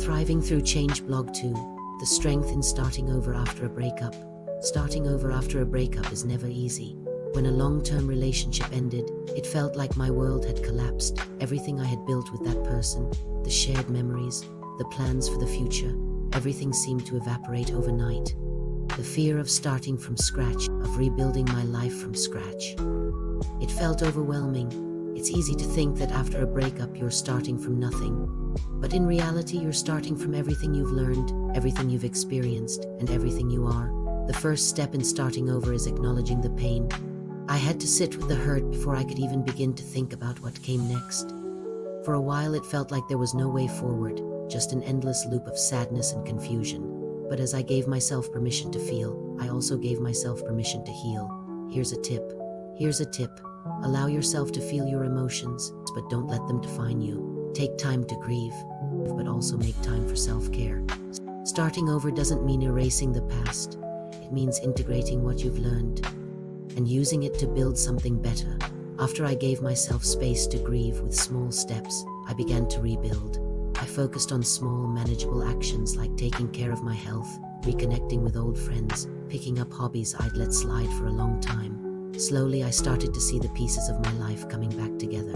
Thriving Through Change Blog 2. The strength in starting over after a breakup. Starting over after a breakup is never easy. When a long-term relationship ended, it felt like my world had collapsed. Everything I had built with that person, the shared memories, the plans for the future, everything seemed to evaporate overnight. The fear of starting from scratch, of rebuilding my life from scratch. It felt overwhelming. It's easy to think that after a breakup you're starting from nothing. But in reality, you're starting from everything you've learned, everything you've experienced, and everything you are. The first step in starting over is acknowledging the pain. I had to sit with the hurt before I could even begin to think about what came next. For a while it felt like there was no way forward, just an endless loop of sadness and confusion. But as I gave myself permission to feel, I also gave myself permission to heal. Here's a tip. Allow yourself to feel your emotions, but don't let them define you. Take time to grieve, but also make time for self-care. Starting over doesn't mean erasing the past. It means integrating what you've learned and using it to build something better. After I gave myself space to grieve with small steps, I began to rebuild. I focused on small, manageable actions like taking care of my health, reconnecting with old friends, picking up hobbies I'd let slide for a long time. Slowly, I started to see the pieces of my life coming back together.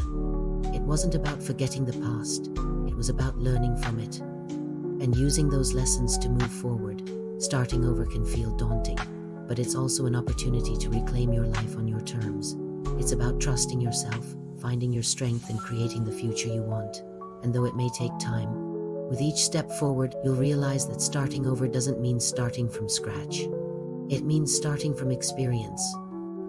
It wasn't about forgetting the past. It was about learning from it and using those lessons to move forward. Starting over can feel daunting, but it's also an opportunity to reclaim your life on your terms. It's about trusting yourself, finding your strength, and creating the future you want. And though it may take time, with each step forward, you'll realize that starting over doesn't mean starting from scratch. It means starting from experience.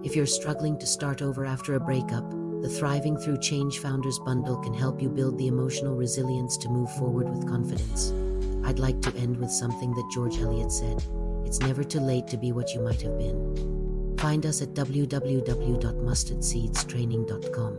If you're struggling to start over after a breakup, the Thriving Through Change Founders Bundle can help you build the emotional resilience to move forward with confidence. I'd like to end with something that George Eliot said: "It's never too late to be what you might have been." Find us at www.mustardseedstraining.com.